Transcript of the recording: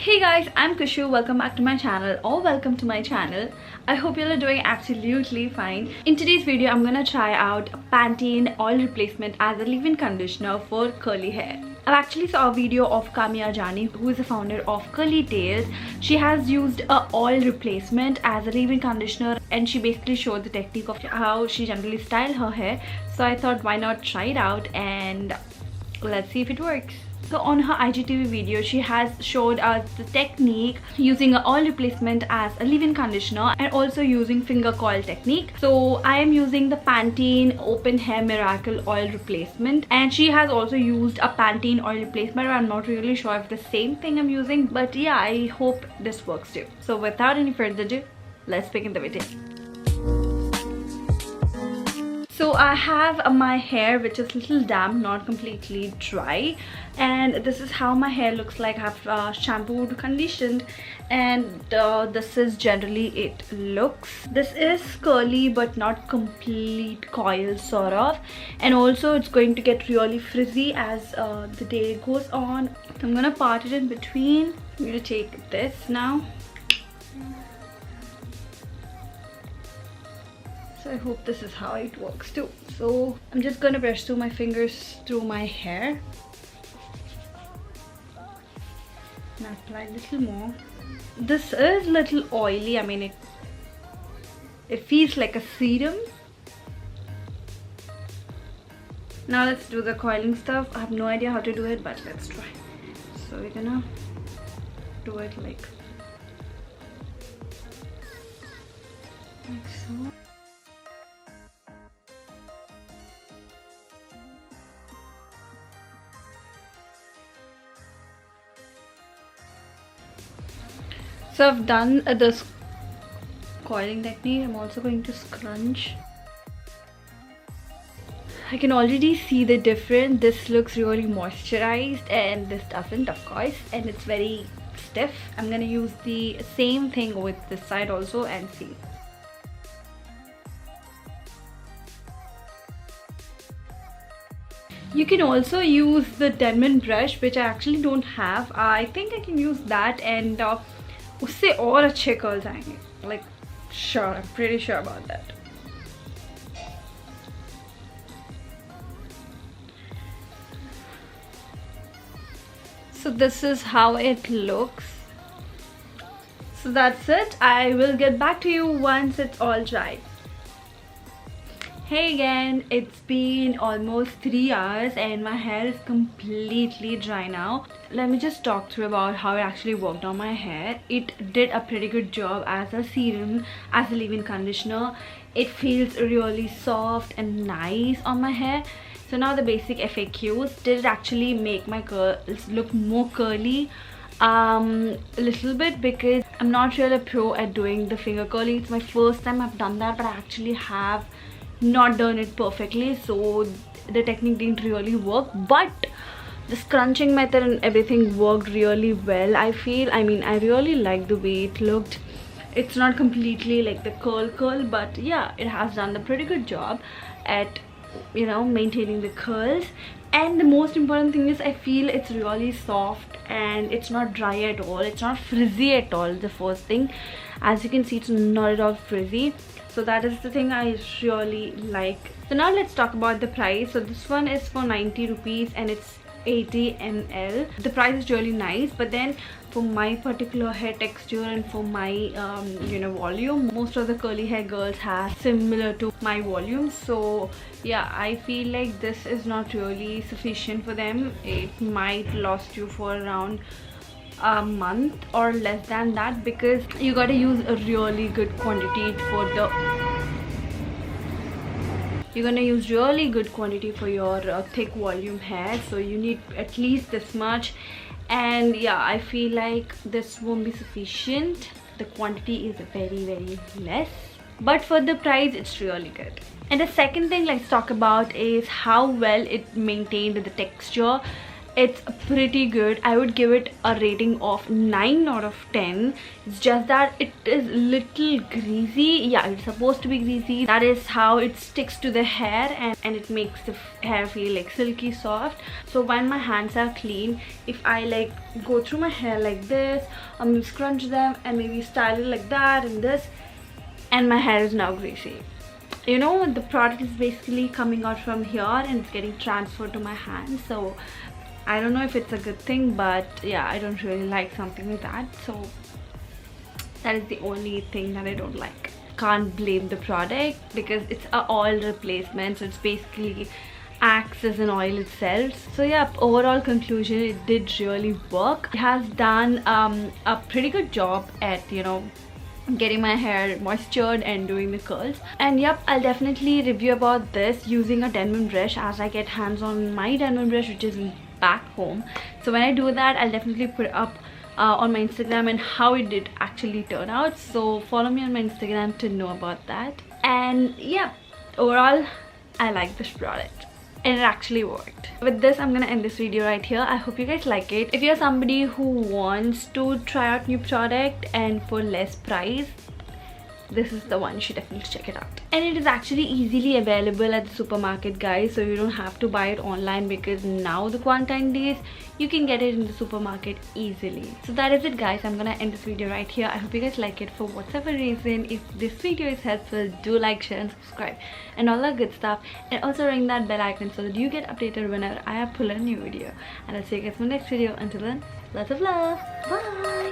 Hey guys, I'm Kushu. Welcome back to my channel, or welcome to my channel. I hope you're doing absolutely fine. In today's video, I'm gonna try out Pantene oil replacement as a leave-in conditioner for curly hair. I actually saw a video of Kamia Jani, who is the founder of Curly Tails. She has used a oil replacement as a leave-in conditioner, and she basically showed the technique of how she generally style her hair. So I thought, why not try it out and let's see if it works. So on her IGTV video, she has showed us the technique using an oil replacement as a leave-in conditioner and also using finger coil technique. So I am using the Pantene Open Hair Miracle oil replacement, and she has also used a Pantene oil replacement. I'm not really sure if the same thing I'm using, but yeah, I hope this works too. So without any further ado, let's begin the video. So I have my hair, which is a little damp, not completely dry, and this is how my hair looks like. I have shampooed, conditioned, and this is generally it looks. This is curly but not complete coil sort of, and also it's going to get really frizzy as the day goes on. So I'm gonna part it in between. I'm gonna take this now. So I hope this is how it works too. So I'm just gonna brush through my fingers through my hair and apply a little more. This is a little oily. I mean, it feels like a serum. Now let's do the coiling stuff. I have no idea how to do it, but let's try. So we're gonna do it like so. So I've done this coiling technique. I'm also going to scrunch. I can already see the difference. This looks really moisturized and this doesn't, of course, and it's very stiff. I'm gonna use the same thing with this side also and see. You can also use the Denman brush, which I actually don't have. I think I can use that, and उससे और अच्छे curls आएंगे. Like, sure, I'm pretty sure about that. So this is how it looks. So that's it. I will get back to you once it's all dried. Hey again, it's been almost 3 hours and my hair is completely dry now. Let me just talk through about how it actually worked on my hair. It did a pretty good job as a serum, as a leave-in conditioner. It feels really soft and nice on my hair. So now the basic FAQs. Did it actually make my curls look more curly? A little bit, because I'm not really a pro at doing the finger curling. It's my first time I've done that, but I actually have not done it perfectly, so the technique didn't really work, but the scrunching method and everything worked really well. I mean I really like the way it looked. It's not completely like the curl, but yeah, it has done a pretty good job at, you know, maintaining the curls. And the most important thing is I feel it's really soft and it's not dry at all. It's not frizzy at all. The first thing, as you can see, it's not at all frizzy. So that is the thing I really like. So now let's talk about the price. So this one is for 90 rupees and it's 80 ml. The price is really nice, but then for my particular hair texture and for my you know, volume, most of the curly hair girls have similar to my volume. So yeah, I feel like this is not really sufficient for them. It might last you for around a month or less than that, because you gotta use a really good quantity for the you're gonna use really good quantity for your thick volume hair, so you need at least this much. And yeah, I feel like this won't be sufficient. The quantity is very less, but for the price it's really good. And the second thing let's talk about is how well it maintained the texture It's pretty good. I would give it a rating of 9 out of 10. It's just that it is little greasy. Yeah, it's supposed to be greasy. That is how it sticks to the hair, and it makes the hair feel like silky soft. So when my hands are clean, if I like go through my hair like this, I'm gonna scrunch them and maybe style it like that and this, and my hair is now greasy. You know, the product is basically coming out from here and it's getting transferred to my hands. So I don't know if it's a good thing, but yeah, I don't really like something like that. So that is the only thing that I don't like. Can't blame the product because it's a oil replacement, so it's basically acts as an oil itself. So yeah, overall conclusion, it did really work. It has done a pretty good job at, you know, getting my hair moistured and doing the curls. And yep, I'll definitely review about this using a denim brush as I get hands on my denim brush, which is back home. So when I do that, I'll definitely put it up on my Instagram and how it did actually turn out. So follow me on my Instagram to know about that. And yeah, overall I like this product and it actually worked. With this, I'm gonna end this video right here. I hope you guys like it. If you're somebody who wants to try out new product and for less price, this is the one. You should definitely check it out. And it is actually easily available at the supermarket, guys, so you don't have to buy it online, because now the quarantine days you can get it in the supermarket easily. So that is it, guys. I'm gonna end this video right here. I hope you guys like it for whatever reason. If this video is helpful, do like, share and subscribe and all that good stuff, and also ring that bell icon so that you get updated whenever I upload a new video. And I'll see you guys in the next video. Until then, lots of love. Bye.